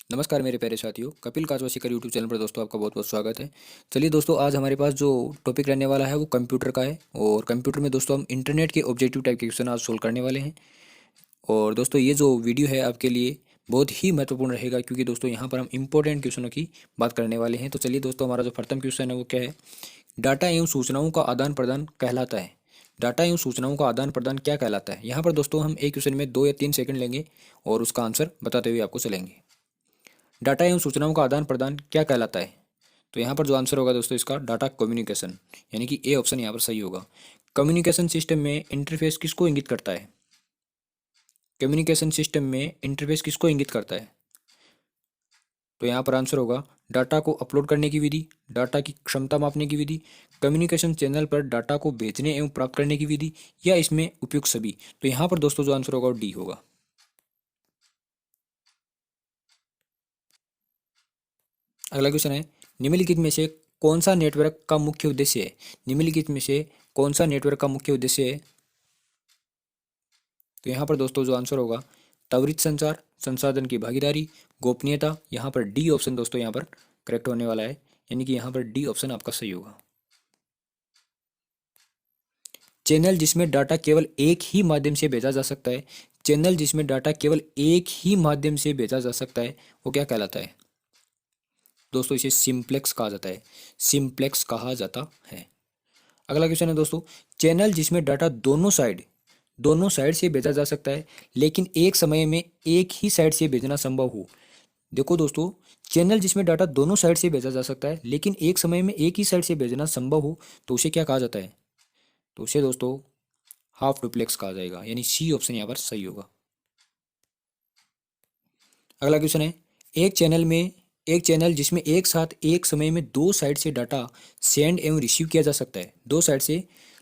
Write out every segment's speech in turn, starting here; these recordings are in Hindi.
नमस्कार मेरे प्यारे साथियों, कपिल काजवासीकर यूट्यूब चैनल पर दोस्तों आपका बहुत बहुत स्वागत है। चलिए दोस्तों, आज हमारे पास जो टॉपिक रहने वाला है वो कंप्यूटर का है। और कंप्यूटर में दोस्तों हम इंटरनेट के ऑब्जेक्टिव टाइप के क्वेश्चन आज सोल्व करने वाले हैं। और दोस्तों ये जो वीडियो है आपके लिए बहुत ही महत्वपूर्ण रहेगा, क्योंकि दोस्तों यहाँ पर हम इंपॉर्टेंट क्वेश्चनों की बात करने वाले हैं। तो चलिए दोस्तों, हमारा जो प्रथम क्वेश्चन है वो क्या है? डाटा एवं सूचनाओं का आदान प्रदान कहलाता है। डाटा एवं सूचनाओं का आदान प्रदान क्या कहलाता है? यहाँ पर दोस्तों हम एक क्वेश्चन में 2 या 3 सेकंड लेंगे और उसका आंसर बताते हुए आपको चलेंगे। डाटा एवं सूचनाओं का आदान प्रदान क्या कहलाता है? तो यहाँ पर जो आंसर होगा दोस्तों इसका डाटा कम्युनिकेशन, यानी कि ए ऑप्शन यहाँ पर सही होगा। कम्युनिकेशन सिस्टम में इंटरफेस किसको इंगित करता है? कम्युनिकेशन सिस्टम में इंटरफेस किसको इंगित करता है? तो यहाँ पर आंसर होगा डाटा को अपलोड करने की विधि, डाटा की क्षमता मापने की विधि, कम्युनिकेशन चैनल पर डाटा को भेजने एवं प्राप्त करने की विधि, या इसमें उपयुक्त सभी। तो यहाँ पर दोस्तों जो आंसर होगा वो डी होगा। अगला क्वेश्चन है, निम्नलिखित में से कौन सा नेटवर्क का मुख्य उद्देश्य है? निम्नलिखित में से कौन सा नेटवर्क का मुख्य उद्देश्य है? तो यहाँ पर दोस्तों जो आंसर होगा त्वरित संचार, संसाधन की भागीदारी, गोपनीयता। यहाँ पर डी ऑप्शन दोस्तों यहाँ पर करेक्ट होने वाला है, यानी कि यहाँ पर डी ऑप्शन आपका सही होगा। चैनल जिसमें डाटा केवल एक ही माध्यम से भेजा जा सकता है। चैनल जिसमें डाटा केवल एक ही माध्यम से भेजा जा सकता है वो क्या कहलाता है? दोस्तों इसे सिंप्लेक्स कहा जाता है। सिंप्लेक्स कहा जाता है। अगला क्वेश्चन है दोस्तों, चैनल जिसमें डाटा दोनों साइड से भेजा जा सकता है, लेकिन एक समय में एक ही साइड से भेजना संभव हो। देखो दोस्तों, चैनल जिसमें डाटा दोनों साइड से भेजा जा सकता है लेकिन एक समय में एक ही साइड से भेजना संभव हो, तो उसे क्या कहा जाता है? तो उसे दोस्तों हाफ डुप्लेक्स कहा जाएगा, यानी सी ऑप्शन यहाँ पर सही होगा। अगला क्वेश्चन है, एक चैनल जिसमें एक साथ एक समय में दो साइड से डाटा सेंड एवं रिसीव किया जा सकता है। दो साइड से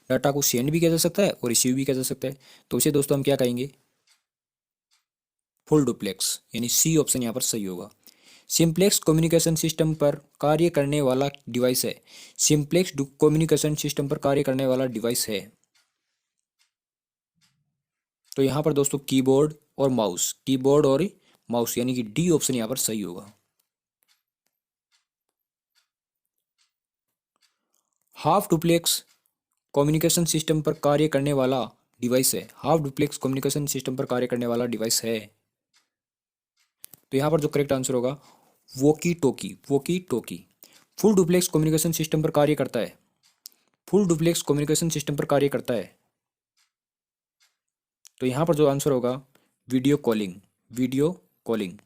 डाटा को सेंड भी किया जा सकता है और रिसीव भी किया जा सकता है, तो उसे दोस्तों हम क्या कहेंगे? फुल डुप्लेक्स, यानी सी ऑप्शन यहाँ पर सही होगा। सिंप्लेक्स कम्युनिकेशन सिस्टम पर कार्य करने वाला डिवाइस है। सिंप्लेक्स कम्युनिकेशन सिस्टम पर कार्य करने वाला डिवाइस है। तो यहाँ पर दोस्तों कीबोर्ड और माउस, यानी कि डी ऑप्शन यहाँ पर सही होगा। हाफ डुप्लेक्स कम्युनिकेशन सिस्टम पर कार्य करने वाला डिवाइस है। हाफ डुप्लेक्स कम्युनिकेशन सिस्टम पर कार्य करने वाला डिवाइस है। तो यहाँ पर जो करेक्ट आंसर होगा walkie talkie. Full duplex communication system पर कार्य करता है। फुल डुप्लेक्स कम्युनिकेशन सिस्टम पर कार्य करता है। तो यहाँ पर जो आंसर होगा वीडियो कॉलिंग।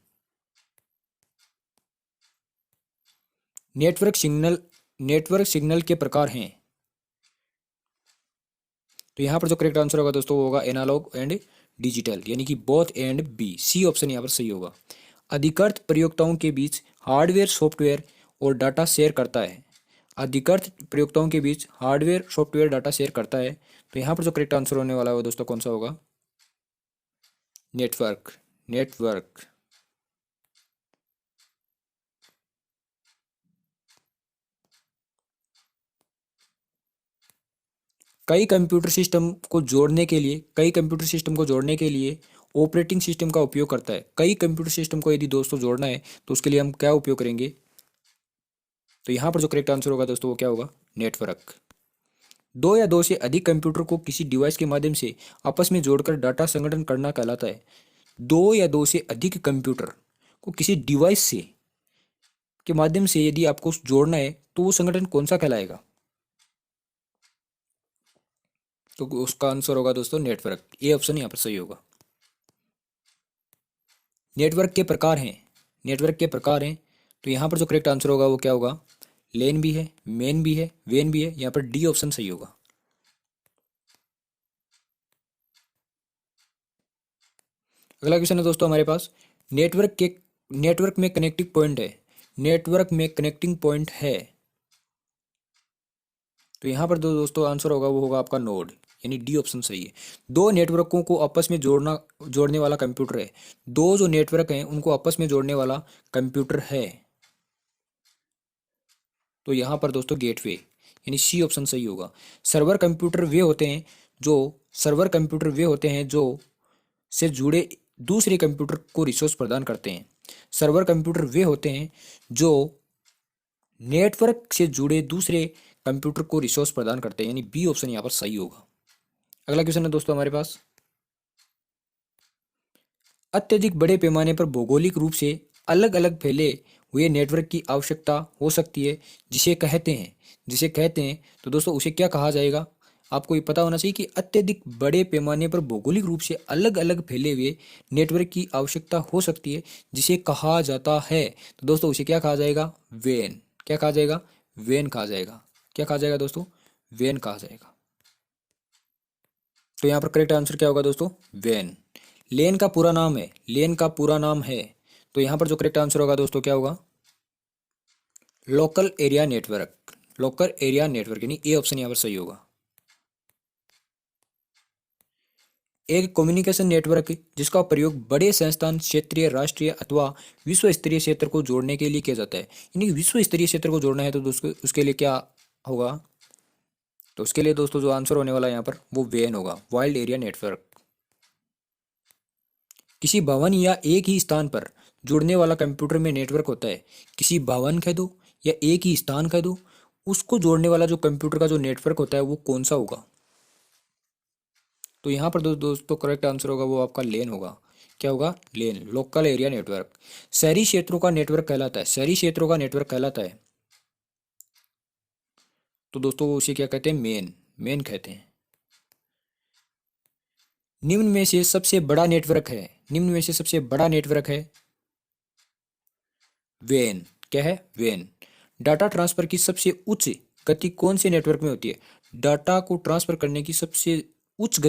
नेटवर्क सिग्नल के प्रकार हैं। तो यहाँ पर जो करेक्ट आंसर होगा दोस्तों वो होगा एनालॉग एंड डिजिटल, यानी कि both and B. C option यहाँ पर सही होगा। अधिकृत प्रयोक्ताओं के बीच हार्डवेयर सॉफ्टवेयर और डाटा शेयर करता है। अधिकृत प्रयोक्ताओं के बीच हार्डवेयर सॉफ्टवेयर डाटा शेयर करता है। तो यहाँ पर जो करेक्ट आंसर होने वाला है वो दोस्तों कौन सा होगा? नेटवर्क। कई कंप्यूटर सिस्टम को जोड़ने के लिए ऑपरेटिंग सिस्टम का उपयोग करता है। कई कंप्यूटर सिस्टम को यदि दोस्तों जोड़ना है तो उसके लिए हम क्या उपयोग करेंगे? तो यहाँ पर जो करेक्ट आंसर होगा दोस्तों वो क्या होगा? नेटवर्क। दो या दो से अधिक कंप्यूटर को किसी डिवाइस के माध्यम से आपस में जोड़कर डाटा संगठन करना कहलाता है। दो या दो से अधिक कंप्यूटर को किसी डिवाइस से के माध्यम से यदि आपको जोड़ना है तो वो संगठन कौन सा कहलाएगा? तो उसका आंसर होगा दोस्तों नेटवर्क। ए ऑप्शन यहाँ पर सही होगा। नेटवर्क के प्रकार हैं। नेटवर्क के प्रकार हैं तो यहाँ पर जो करेक्ट आंसर होगा वो क्या होगा? लेन भी है, मेन भी है, वेन भी है। यहाँ पर डी ऑप्शन सही होगा। अगला क्वेश्चन है दोस्तों हमारे पास, नेटवर्क में कनेक्टिंग पॉइंट है। नेटवर्क में कनेक्टिंग पॉइंट है तो यहाँ पर जो दोस्तों आंसर होगा वो होगा आपका नोड, यानी डी ऑप्शन सही है। दो नेटवर्कों को आपस में जोड़ने वाला कंप्यूटर है। दो जो नेटवर्क हैं उनको आपस में जोड़ने वाला कंप्यूटर है। तो यहाँ पर दोस्तों गेटवे, यानी सी ऑप्शन सही होगा। सर्वर कंप्यूटर वे होते हैं जो से जुड़े दूसरे कंप्यूटर को रिसोर्स प्रदान करते हैं। सर्वर कंप्यूटर वे होते हैं जो नेटवर्क से जुड़े दूसरे कंप्यूटर को रिसोर्स प्रदान करते हैं, यानी बी ऑप्शन यहाँ पर सही होगा। अगला क्वेश्चन है दोस्तों हमारे पास, अत्यधिक बड़े पैमाने पर भौगोलिक रूप से अलग अलग फैले हुए नेटवर्क की आवश्यकता हो सकती है, जिसे कहते हैं तो दोस्तों उसे क्या कहा जाएगा। आपको ये पता होना चाहिए कि अत्यधिक बड़े पैमाने पर भौगोलिक रूप से अलग अलग फैले हुए नेटवर्क की आवश्यकता हो सकती है, जिसे कहा जाता है तो दोस्तों उसे क्या कहा जाएगा, वेन। क्या कहा जाएगा, वेन कहा जाएगा। क्या कहा जाएगा दोस्तों, वेन कहा जाएगा। तो यहाँ पर करेक्ट आंसर क्या होगा दोस्तों, वेन। लेन का पूरा नाम है, लेन का पूरा नाम है, तो यहाँ पर जो करेक्ट आंसर होगा दोस्तों क्या होगा, local area network. Local area network यानी ए ऑप्शन यहाँ पर सही होगा। एक कम्युनिकेशन नेटवर्क जिसका प्रयोग बड़े संस्थान, क्षेत्रीय, राष्ट्रीय अथवा विश्व स्तरीय क्षेत्र को जोड़ने के लिए किया जाता है, यानी विश्व स्तरीय क्षेत्र को जोड़ना है तो दोस्तों उसके लिए क्या होगा, तो उसके लिए दोस्तों जो आंसर होने वाला है यहाँ पर वो वेन होगा, वाइल्ड एरिया नेटवर्क। किसी भवन या एक ही स्थान पर जुड़ने वाला कंप्यूटर में नेटवर्क होता है। किसी भवन कह दो या एक ही स्थान कह दो, उसको जोड़ने वाला जो कंप्यूटर का जो नेटवर्क होता है वो कौन सा होगा। तो यहाँ पर दोस्तों करेक्ट आंसर होगा वो आपका लेन होगा। क्या होगा, लेन, लोकल एरिया नेटवर्क। शहरी क्षेत्रों का नेटवर्क कहलाता है, शहरी क्षेत्रों का नेटवर्क कहलाता है तो दोस्तों उसे क्या कहते हैं, मेन, मेन कहते हैं। निम्न में से सबसे बड़ा नेटवर्क है, निम्न में से सबसे बड़ा नेटवर्क है वेन। क्या है, वेन। डाटा ट्रांसफर की सबसे उच्च गति कौन से नेटवर्क में होती है, डाटा को ट्रांसफर करने की सबसे उच्च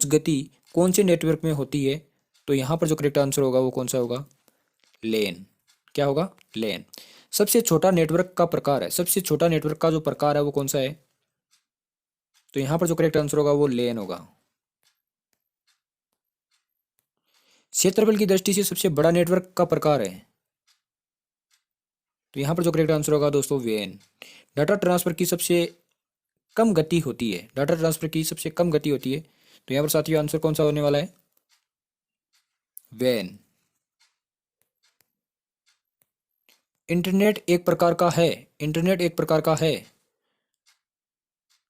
गति कौन से नेटवर्क में होती है, तो यहाँ पर जो करेक्ट आंसर होगा वो कौन सा होगा, लेन। क्या होगा, लेन। सबसे छोटा नेटवर्क का प्रकार है, सबसे छोटा नेटवर्क का जो प्रकार है वो कौन सा है, तो यहाँ पर जो करेक्ट आंसर होगा वो लेन होगा। क्षेत्रफल की दृष्टि से सबसे बड़ा नेटवर्क का प्रकार है, तो यहाँ पर जो करेक्ट आंसर होगा दोस्तों वेन। डाटा ट्रांसफर की सबसे कम गति होती है, डाटा ट्रांसफर की सबसे कम गति होती है, तो यहाँ पर साथियों आंसर कौन सा होने वाला है, वेन। इंटरनेट एक प्रकार का है, इंटरनेट एक प्रकार का है,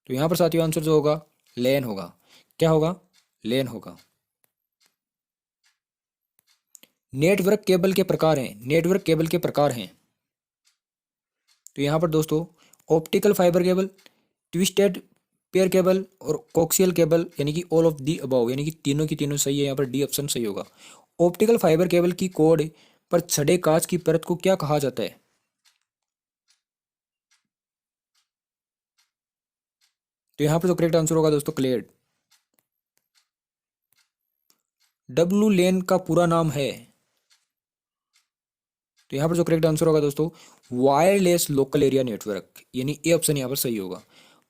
तो यहाँ पर साथियों आंसर जो होगा लेन होगा। क्या होगा, लेन होगा। नेटवर्क केबल के प्रकार हैं, नेटवर्क केबल के प्रकार हैं, तो यहाँ पर दोस्तों optical fibre cable, twisted pair cable और कोक्सियल केबल, यानी कि ऑल ऑफ दी अबव, यानी कि तीनों की तीनों सही है, यहाँ पर डी ऑप्शन सही होगा। ऑप्टिकल फाइबर केबल की कॉर्ड पर छड़े कांच की परत को क्या कहा जाता है, तो यहाँ पर जो करेक्ट आंसर होगा दोस्तों क्लेड। डब्लू लेन का पूरा नाम है, तो यहाँ पर जो करेक्ट आंसर होगा दोस्तों वायरलेस लोकल एरिया नेटवर्क, यानी ए ऑप्शन यहाँ पर सही होगा।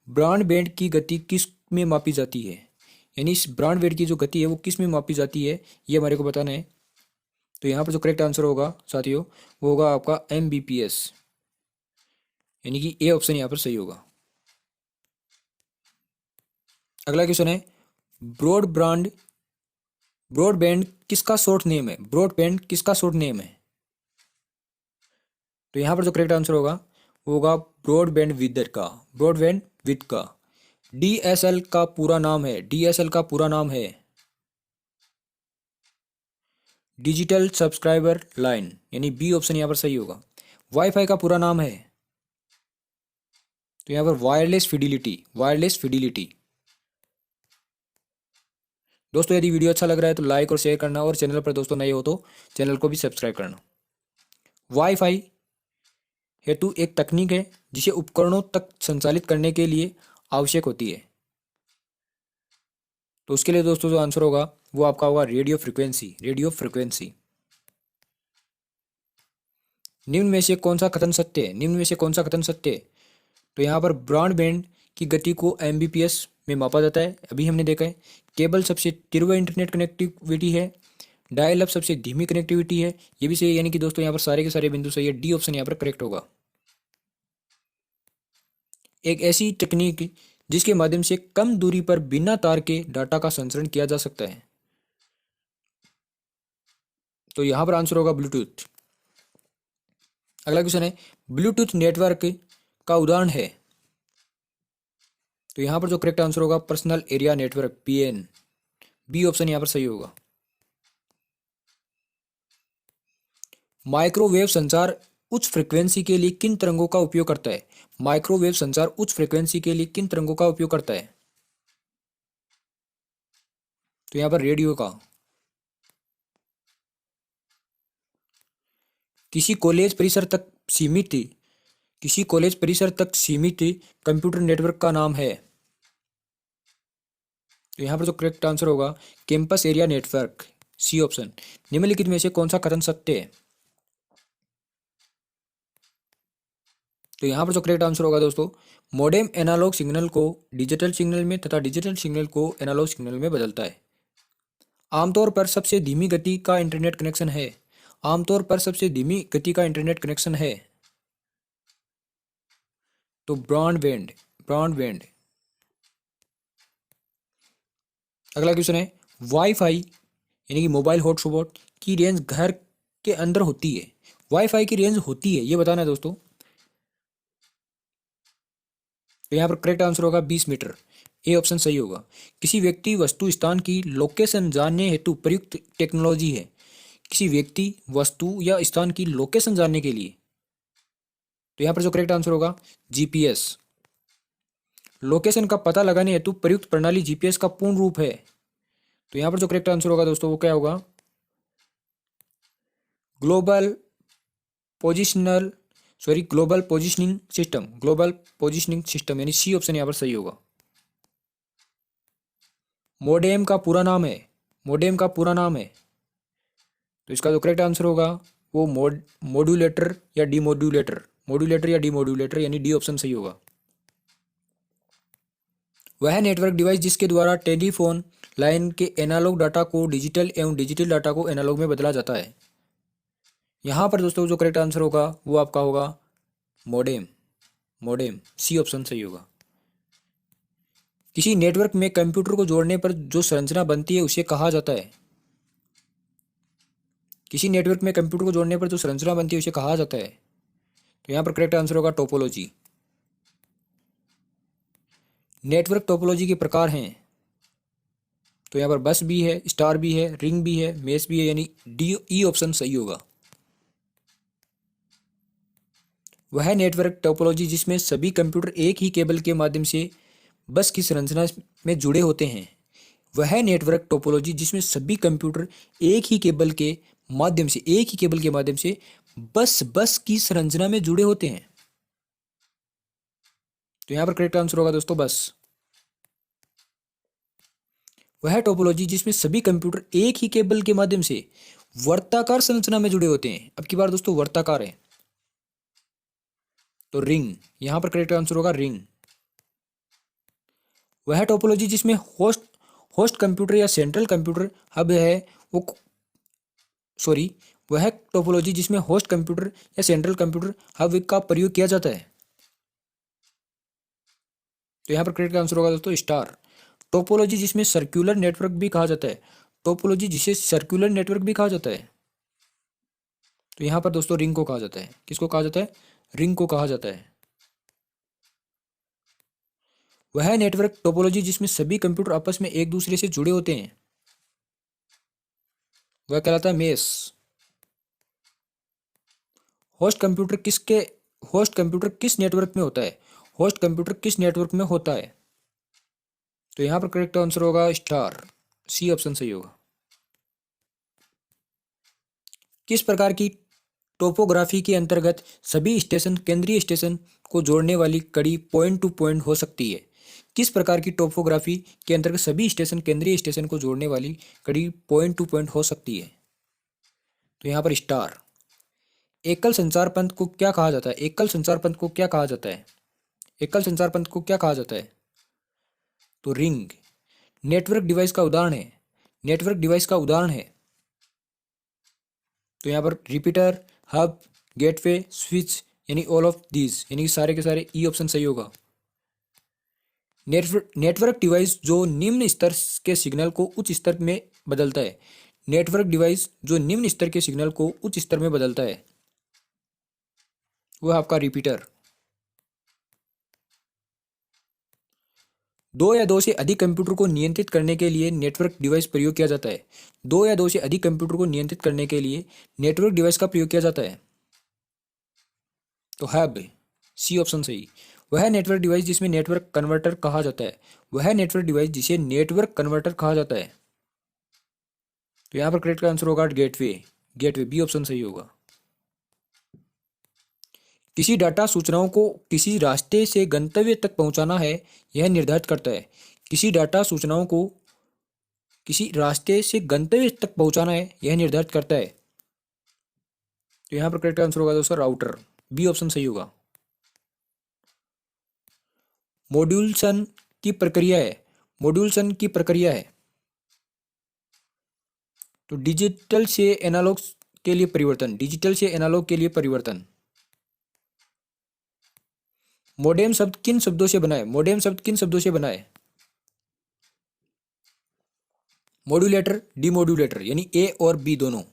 ब्रॉडबैंड की गति किस में मापी जाती है, यानी इस ब्रॉडबैंड की जो गति है वो किस में मापी जाती है, ये हमारे को बताना है, तो यहाँ पर जो करेक्ट आंसर होगा साथियों वो होगा आपका Mbps, यानी कि ए ऑप्शन यहाँ पर सही होगा। अगला क्वेश्चन है, ब्रॉडबैंड ब्रॉडबैंड किसका शॉर्ट नेम है, ब्रॉडबैंड किसका शॉर्ट नेम है, तो यहाँ पर जो करेक्ट आंसर होगा वो होगा ब्रॉडबैंड विथ का, ब्रॉडबैंड विथ का। DSL का पूरा नाम है, DSL का पूरा नाम है डिजिटल सब्सक्राइबर लाइन, यानी बी ऑप्शन यहाँ पर सही होगा। वाईफाई का पूरा नाम है, तो यहाँ पर वायरलेस फिडिलिटी, वायरलेस फिडिलिटी। दोस्तों यदि वीडियो अच्छा लग रहा है तो लाइक और शेयर करना, और चैनल पर दोस्तों नए हो तो चैनल को भी सब्सक्राइब करना। वाईफाई हेतु एक तकनीक है जिसे उपकरणों तक संचालित करने के लिए आवश्यक होती है, तो उसके लिए दोस्तों जो आंसर होगा वो आपका होगा रेडियो फ्रिक्वेंसी, रेडियो फ्रिक्वेंसी। निम्न में से कौन सा कथन सत्य है, निम्न में से कौन सा कथन सत्य है, तो यहाँ पर ब्रॉडबैंड की गति को Mbps में मापा जाता है, अभी हमने देखा है। केबल सबसे तीव्र इंटरनेट कनेक्टिविटी है, डायल अप सबसे धीमी कनेक्टिविटी है, ये भी सही है, यानी कि दोस्तों यहाँ पर सारे के सारे बिंदु सही है, डी ऑप्शन यहाँ पर करेक्ट होगा। एक ऐसी तकनीक जिसके माध्यम से कम दूरी पर बिना तार के डाटा का संचरण किया जा सकता है, तो यहाँ पर आंसर होगा ब्लूटूथ। अगला क्वेश्चन है, ब्लूटूथ नेटवर्क का उदाहरण है। तो यहाँ पर जो करेक्ट आंसर होगा personal area network, PN. B option यहाँ पर सही होगा। माइक्रोवेव संचार उच्च फ्रीक्वेंसी के लिए किन तरंगों का उपयोग करता है? माइक्रोवेव संचार उच्च फ्रीक्वेंसी के लिए किन तरंगों का उपयोग करता है? तो यहाँ पर रेडियो का। किसी कॉलेज परिसर तक सीमित किसी कॉलेज परिसर तक सीमित कंप्यूटर नेटवर्क का नाम है। तो यहाँ पर जो करेक्ट आंसर होगा campus area network, C option. निम्नलिखित में से कौन सा कथन सत्य है? तो यहाँ पर जो करेक्ट आंसर होगा दोस्तों, मॉडेम एनालॉग सिग्नल को डिजिटल सिग्नल में तथा डिजिटल सिग्नल को एनालॉग सिग्नल में बदलता है। आमतौर पर सबसे धीमी गति का इंटरनेट कनेक्शन है। आमतौर पर सबसे धीमी गति का इंटरनेट कनेक्शन है। तो ब्रॉडबैंड, ब्रॉडबैंड। अगला क्वेश्चन है, वाईफाई यानी कि मोबाइल हॉटस्पॉट की रेंज घर के अंदर होती है। वाईफाई की रेंज होती है, ये बताना है दोस्तों। तो यहाँ पर करेक्ट आंसर होगा 20 मीटर, ए ऑप्शन सही होगा। किसी व्यक्ति वस्तु स्थान की लोकेशन जानने हेतु प्रयुक्त टेक्नोलॉजी है। किसी व्यक्ति वस्तु या स्थान की लोकेशन जानने के लिए। तो यहाँ पर जो करेक्ट आंसर होगा जीपीएस। लोकेशन का पता लगाने हेतु प्रयुक्त प्रणाली जीपीएस का पूर्ण रूप है। तो यहाँ पर जो करेक्ट आंसर होगा दोस्तों वो क्या होगा? Global global positioning system, global positioning system, यानी सी ऑप्शन यहाँ पर सही होगा। मोडेम का पूरा नाम है, मोडेम का पूरा नाम है। तो इसका जो करेक्ट आंसर होगा वो मॉड्यूलेटर या डीमॉड्यूलेटर, मॉड्यूलेटर या डीमॉड्यूलेटर, यानी डी ऑप्शन सही होगा। वह नेटवर्क डिवाइस जिसके द्वारा टेलीफोन लाइन के एनालॉग डाटा को डिजिटल एवं डिजिटल डाटा को एनालॉग में बदला जाता है। यहाँ पर दोस्तों जो करेक्ट आंसर होगा वो आपका होगा मोडेम, मोडेम, सी ऑप्शन सही होगा। किसी नेटवर्क में कंप्यूटर को जोड़ने पर जो संरचना बनती है उसे कहा जाता है। किसी नेटवर्क में कंप्यूटर को जोड़ने पर जो संरचना बनती है उसे कहा जाता है। तो यहाँ पर करेक्ट आंसर होगा टोपोलॉजी। नेटवर्क टोपोलॉजी के प्रकार हैं। तो यहाँ पर बस भी है, स्टार भी है, रिंग भी है, मेश भी है, यानी डी, ई ऑप्शन सही होगा। वह नेटवर्क टोपोलॉजी जिसमें सभी कंप्यूटर एक ही केबल के माध्यम से बस की संरचना में जुड़े होते हैं। वह नेटवर्क टोपोलॉजी जिसमें सभी कंप्यूटर एक ही केबल के माध्यम से बस की संरचना में जुड़े होते हैं। तो यहाँ पर करेक्ट आंसर होगा दोस्तों बस। वह टोपोलॉजी जिसमें सभी कंप्यूटर एक ही केबल के माध्यम से वर्ताकार संरचना में जुड़े होते हैं। अब की बार दोस्तों वर्ताकार है तो रिंग, यहां पर करेक्ट आंसर होगा रिंग। वह टोपोलॉजी जिसमें होस्ट कंप्यूटर या सेंट्रल कंप्यूटर हब है वो वह टोपोलॉजी जिसमें होस्ट कंप्यूटर या सेंट्रल कंप्यूटर हब का प्रयोग किया जाता है। तो यहां पर करेक्ट आंसर होगा दोस्तों स्टार। टोपोलॉजी जिसमें सर्कुलर नेटवर्क भी कहा जाता है, टोपोलॉजी जिसे सर्कुलर नेटवर्क भी कहा जाता है। तो यहां पर दोस्तों रिंग को कहा जाता है। किसको कहा जाता है? रिंग को कहा जाता है। वह नेटवर्क टोपोलॉजी जिसमें सभी कंप्यूटर आपस में एक दूसरे से जुड़े होते हैं वह कहलाता है मेश। होस्ट कंप्यूटर किस नेटवर्क में होता है? होस्ट कंप्यूटर किस नेटवर्क में होता है? तो यहां पर करेक्ट आंसर होगा स्टार, सी ऑप्शन सही होगा। किस प्रकार की टोपोग्राफी के अंतर्गत सभी स्टेशन केंद्रीय स्टेशन को जोड़ने वाली कड़ी पॉइंट टू पॉइंट हो सकती है? किस प्रकार की टोपोग्राफी के अंतर्गत सभी स्टेशन केंद्रीय स्टेशन को जोड़ने वाली कड़ी पॉइंट टू पॉइंट हो सकती है? तो यहाँ पर स्टार। एकल संचार पंथ को क्या कहा जाता है? एकल संचार पंथ को क्या कहा जाता है? एकल संचार पंथ को क्या कहा जाता है? तो रिंग। नेटवर्क डिवाइस का उदाहरण है, नेटवर्क डिवाइस का उदाहरण है। तो यहाँ पर रिपीटर, हब, गेटवे, स्विच, यानी ऑल ऑफ दीज, यानी सारे के सारे ई ऑप्शन सही होगा। नेटवर्क डिवाइस जो निम्न स्तर के सिग्नल को उच्च स्तर में बदलता है। नेटवर्क डिवाइस जो निम्न स्तर के सिग्नल को उच्च स्तर में बदलता है, वो है आपका रिपीटर। दो या दो से अधिक कंप्यूटर को नियंत्रित करने के लिए नेटवर्क डिवाइस प्रयोग किया जाता है। दो या दो से अधिक कंप्यूटर को नियंत्रित करने के लिए नेटवर्क डिवाइस का प्रयोग किया जाता है। तो हब, सी ऑप्शन सही। वह नेटवर्क डिवाइस जिसमें नेटवर्क कन्वर्टर कहा जाता है, वह नेटवर्क डिवाइस जिसे नेटवर्क कन्वर्टर कहा जाता है। तो यहाँ पर करेक्ट आंसर होगा गेटवे। गेटवे, बी ऑप्शन सही होगा। किसी डाटा सूचनाओं को किसी रास्ते से गंतव्य तक पहुंचाना है, यह निर्धारित करता है। किसी डाटा सूचनाओं को किसी रास्ते से गंतव्य तक पहुंचाना है, यह निर्धारित करता है। तो यहां पर करेक्ट आंसर होगा दोस्तों राउटर, बी ऑप्शन सही होगा। मॉड्यूलेशन की प्रक्रिया है, मॉड्यूलेशन की प्रक्रिया है। तो डिजिटल से एनालॉग के लिए परिवर्तन, डिजिटल से एनालॉग के लिए परिवर्तन। मोडेम शब्द किन शब्दों से बना है, मोडेम शब्द किन शब्दों से बना है? मॉड्यूलेटर, डीमॉड्यूलेटर, यानी ए और बी दोनों।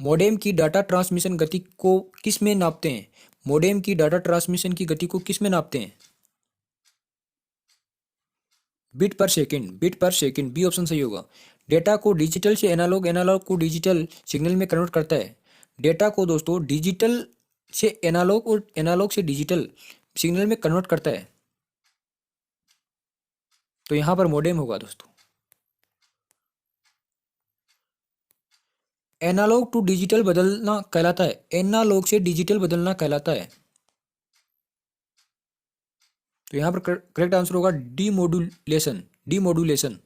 मोडेम की डाटा ट्रांसमिशन गति को किस में नापते हैं? मोडेम की डाटा ट्रांसमिशन की गति को किस में नापते हैं? बिट पर सेकंड, बिट पर सेकंड, बी ऑप्शन सही होगा। डेटा को डिजिटल से एनालॉग, एनालॉग को डिजिटल सिग्नल में कन्वर्ट करता है। डेटा को दोस्तों डिजिटल से एनालॉग और एनालॉग से डिजिटल सिग्नल में कन्वर्ट करता है। तो यहां पर मोडेम होगा दोस्तों। एनालॉग टू डिजिटल बदलना कहलाता है, एनालॉग से डिजिटल बदलना कहलाता है। तो यहां पर करेक्ट आंसर होगा डीमॉड्यूलेशन, डीमॉड्यूलेशन।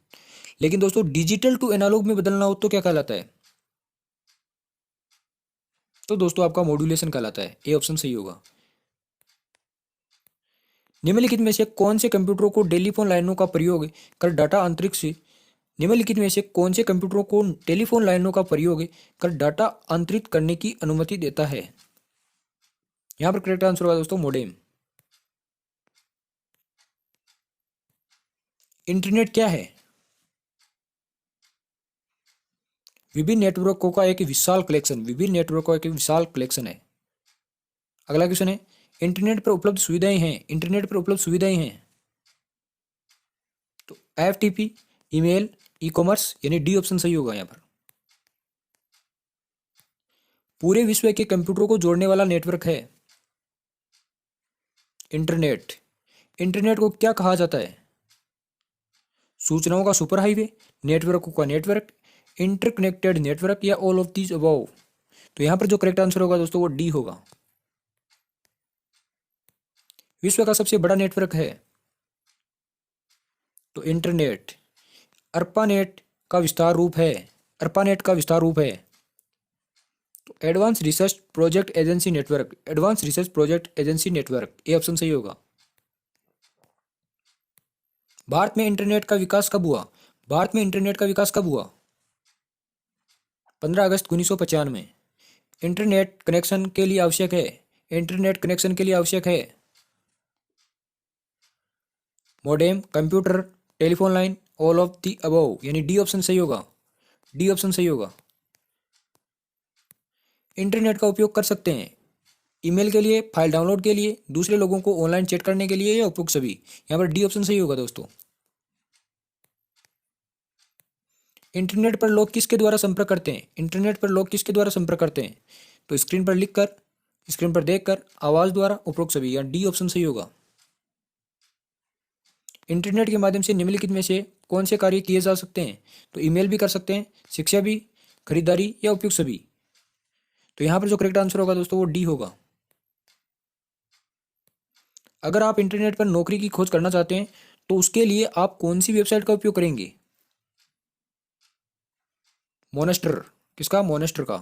लेकिन दोस्तों डिजिटल टू एनालॉग में बदलना हो तो क्या कहलाता है? तो दोस्तों आपका मॉड्यूलेशन कहलाता है, ए ऑप्शन सही होगा। निम्नलिखित में से कौन से कंप्यूटरों को टेलीफोन लाइनों का प्रयोग कर डाटा अंतरिक्ष से निम्नलिखित में से कौन से कंप्यूटरों को टेलीफोन लाइनों का प्रयोग कर डाटा अंतरित करने की अनुमति देता है? यहां पर करेक्ट आंसर होगा दोस्तों मोडेम। इंटरनेट क्या है? विभिन्न नेटवर्कों का एक विशाल कलेक्शन, विभिन्न नेटवर्कों का एक विशाल कलेक्शन है। अगला क्वेश्चन है, इंटरनेट पर उपलब्ध सुविधाएं हैं, इंटरनेट पर उपलब्ध सुविधाएं हैं। तो एफटीपी, ईमेल, ई कॉमर्स, यानी डी ऑप्शन सही होगा यहां पर। पूरे विश्व के कंप्यूटरों को जोड़ने वाला नेटवर्क है इंटरनेट। इंटरनेट को क्या कहा जाता है? सूचनाओं का सुपर हाईवे, नेटवर्क का नेटवर्क, इंटरकनेक्टेड नेटवर्क, या ऑल ऑफ दीज अबव। तो यहां पर जो करेक्ट आंसर होगा दोस्तों वो डी होगा। विश्व का सबसे बड़ा नेटवर्क है तो इंटरनेट। अर्पानेट का विस्तार रूप है, अर्पानेट का विस्तार रूप है तो advance research project agency network, advance research project agency network, A option सही होगा। भारत में इंटरनेट का विकास कब हुआ? भारत में इंटरनेट का विकास कब हुआ? 15 अगस्त 1995। इंटरनेट कनेक्शन के लिए आवश्यक है, इंटरनेट कनेक्शन के लिए आवश्यक है modem, computer, telephone line, all of the above, यानी डी ऑप्शन सही होगा, डी ऑप्शन सही होगा। इंटरनेट का उपयोग कर सकते हैं ईमेल के लिए, फाइल डाउनलोड के लिए, दूसरे लोगों को ऑनलाइन चैट करने के लिए, या उपयुक्त सभी। यहाँ पर डी ऑप्शन सही होगा दोस्तों। इंटरनेट पर लोग किसके द्वारा संपर्क करते हैं? इंटरनेट पर लोग किसके द्वारा संपर्क करते हैं? तो स्क्रीन पर लिखकर, स्क्रीन पर देखकर, आवाज द्वारा, उपरोक्त सभी, या डी ऑप्शन सही होगा। इंटरनेट के माध्यम से निम्नलिखित में से कौन से कार्य किए जा सकते हैं? तो ईमेल भी कर सकते हैं, शिक्षा भी, खरीदारी, या उपयुक्त सभी। तो यहां पर जो करेक्ट आंसर होगा दोस्तों वो डी होगा। अगर आप इंटरनेट पर नौकरी की खोज करना चाहते हैं तो उसके लिए आप कौन सी वेबसाइट का उपयोग करेंगे? मोनेस्टर, किसका? मोनेस्टर का।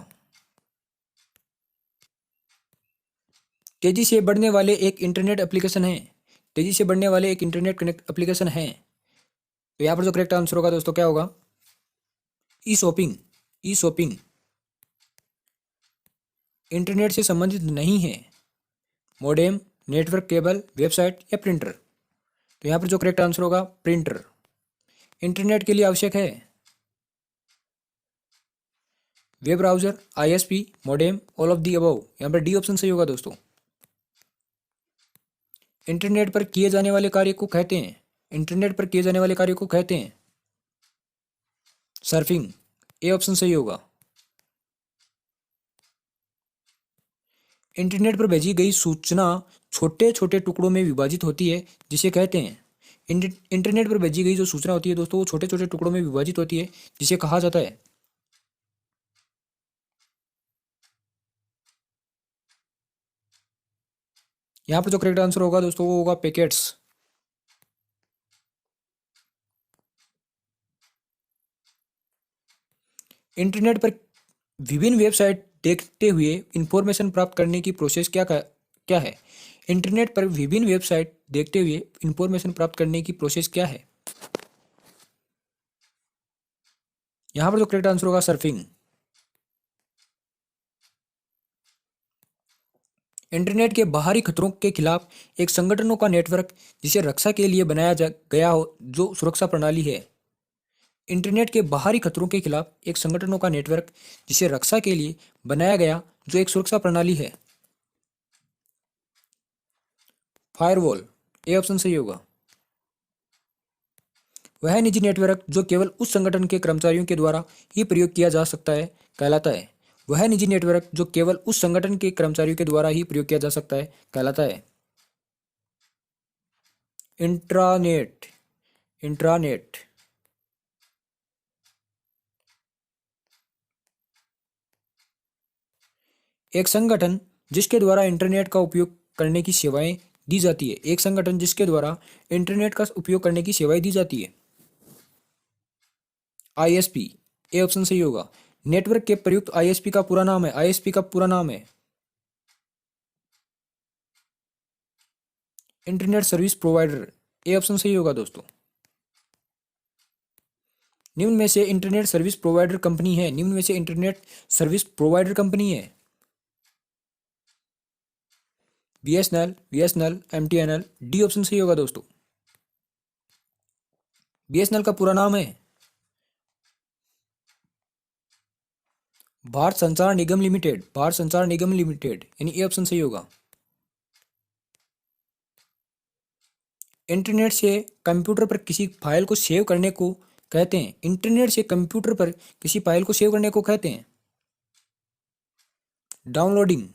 तेजी से बढ़ने वाले एक इंटरनेट एप्लीकेशन है, तेजी से बढ़ने वाले एक इंटरनेट कनेक्ट एप्लीकेशन है तो यहां पर जो करेक्ट आंसर होगा दोस्तों क्या होगा? ई शॉपिंग, ई शॉपिंग। इंटरनेट से संबंधित नहीं है मोडेम, नेटवर्क केबल, वेबसाइट, या प्रिंटर। तो यहाँ पर जो करेक्ट आंसर होगा प्रिंटर। इंटरनेट के लिए आवश्यक है web browser, ISP, modem, all of the above. यहाँ पर डी ऑप्शन सही होगा दोस्तों। इंटरनेट पर किए जाने वाले कार्य को कहते हैं, इंटरनेट पर किए जाने वाले कार्य को कहते हैं सर्फिंग। ए ऑप्शन सही होगा। इंटरनेट पर भेजी गई सूचना छोटे छोटे टुकड़ों में विभाजित होती है, जिसे कहते हैं इंटरनेट पर भेजी गई जो सूचना होती है दोस्तों, वो छोटे छोटे टुकड़ों में विभाजित होती है, जिसे कहा जाता है। यहां पर जो करेक्ट आंसर होगा दोस्तों वो होगा पैकेट्स। इंटरनेट पर विभिन्न वेबसाइट देखते हुए इंफॉर्मेशन प्राप्त करने की प्रोसेस क्या है? इंटरनेट पर विभिन्न वेबसाइट देखते हुए इंफॉर्मेशन प्राप्त करने की प्रोसेस क्या है? यहां पर जो करेक्ट आंसर होगा सर्फिंग। इंटरनेट के बाहरी खतरों के खिलाफ एक संगठनों का नेटवर्क जिसे रक्षा के लिए गया हो जो सुरक्षा प्रणाली है। इंटरनेट के बाहरी खतरों के खिलाफ एक संगठनों का नेटवर्क जिसे रक्षा के लिए बनाया गया जो एक सुरक्षा प्रणाली है। फायरवॉल। ए ऑप्शन सही होगा। वह निजी नेटवर्क जो केवल उस संगठन के कर्मचारियों के द्वारा ही प्रयोग किया जा सकता है कहलाता है। वह निजी नेटवर्क जो केवल उस संगठन के कर्मचारियों के द्वारा ही प्रयोग किया जा सकता है कहलाता है। इंट्रानेट। इंट्रानेट। एक संगठन जिसके द्वारा इंटरनेट का उपयोग करने की सेवाएं दी जाती है। एक संगठन जिसके द्वारा इंटरनेट का उपयोग करने की सेवाएं दी जाती है। आईएसपी। ए ऑप्शन सही होगा। नेटवर्क के प्रयुक्त आईएसपी का पूरा नाम है। आईएसपी का पूरा नाम है internet service provider. A option सही होगा दोस्तों। निम्न में से इंटरनेट सर्विस प्रोवाइडर कंपनी है। निम्न में से इंटरनेट सर्विस प्रोवाइडर कंपनी है। BSNL, MTNL. डी ऑप्शन सही होगा दोस्तों। बीएसएनएल का पूरा नाम है भारत संचार निगम लिमिटेड। भारत संचार निगम लिमिटेड, यानी ए ऑप्शन सही होगा। इंटरनेट से कंप्यूटर पर किसी फाइल को सेव करने को कहते हैं। इंटरनेट से कंप्यूटर पर किसी फाइल को सेव करने को कहते हैं डाउनलोडिंग।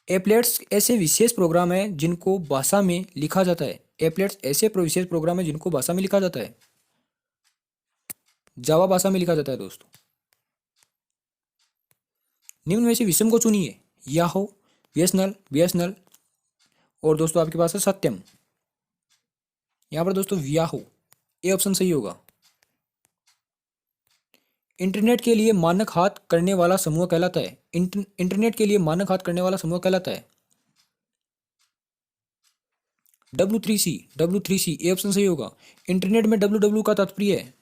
एप्लेट्स ऐसे विशेष प्रोग्राम हैं जिनको भाषा में लिखा जाता है। एप्लेट्स ऐसे विशेष प्रोग्राम है जिनको भाषा में लिखा जाता है। जावा भाषा में लिखा जाता है दोस्तों। निम्न में से विषम को चुनिए। याहो, बीएसएनएल, बीएसएनएल और दोस्तों आपके पास है सत्यम। यहां पर दोस्तों याहो। ए ऑप्शन सही होगा। इंटरनेट के लिए मानक हाथ करने वाला समूह कहलाता है। इंटरनेट के लिए मानक हाथ करने वाला समूह कहलाता है W3C। W3C। ए ऑप्शन सही होगा। इंटरनेट में डब्ल्यू का तात्पर्य है,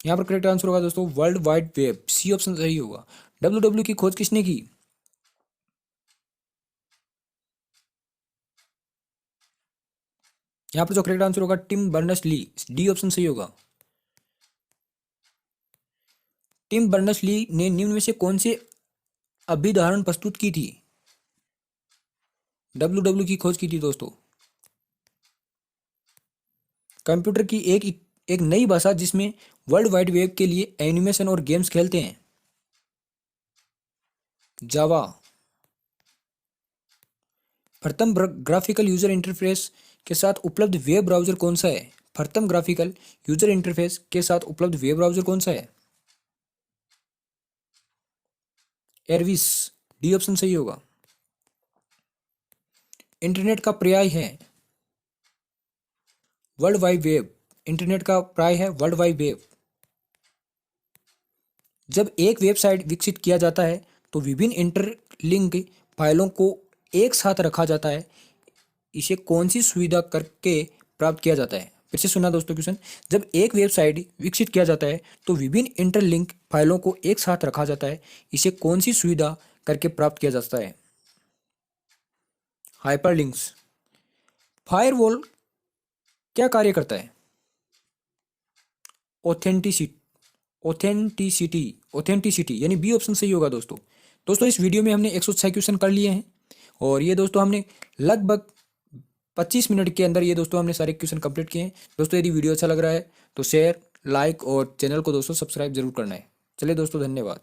यहां पर करेक्ट आंसर होगा दोस्तों world wide web. C option सही होगा। डब्ल्यू की खोज किसने की? यहां पर जो करेक्ट आंसर होगा Tim Berners Lee. D option सही होगा। टिम बर्नर्स ली ने निम्न में से कौन से अभिधारण प्रस्तुत की थी? डब्ल्यू की खोज की थी दोस्तों। कंप्यूटर की एक नई भाषा जिसमें वर्ल्ड वाइड वेब के लिए एनिमेशन और गेम्स खेलते हैं जावा। प्रथम ग्राफिकल यूजर इंटरफेस के साथ उपलब्ध वेब ब्राउजर कौन सा है? प्रथम ग्राफिकल यूजर इंटरफेस के साथ उपलब्ध वेब ब्राउजर कौन सा है? एरविस। डी ऑप्शन सही होगा। इंटरनेट का पर्याय है वर्ल्ड वाइड वेब। इंटरनेट का पर्याय है वर्ल्ड वाइड वेब। जब एक वेबसाइट विकसित किया जाता है तो विभिन्न इंटरलिंक फाइलों को एक साथ रखा जाता है। इसे कौन सी सुविधा करके प्राप्त किया जाता है? फिर से सुना दोस्तों क्वेश्चन। जब एक वेबसाइट विकसित किया जाता है तो विभिन्न इंटरलिंक फाइलों को एक साथ रखा जाता है। इसे कौन सी सुविधा करके प्राप्त किया जाता है? हाइपरलिंक्स। फायरवॉल क्या कार्य करता है? ऑथेंटिसिटी ऑथेंटिसिटी ऑथेंटिसिटी यानी बी ऑप्शन सही होगा दोस्तों। दोस्तों इस वीडियो में हमने 106 क्वेश्चन कर लिए हैं और ये दोस्तों हमने लगभग 25 मिनट के अंदर ये दोस्तों हमने सारे क्वेश्चन कंप्लीट किए हैं। दोस्तों यदि वीडियो अच्छा लग रहा है तो शेयर, लाइक और चैनल को दोस्तों सब्सक्राइब जरूर करना है। चलिए दोस्तों, धन्यवाद।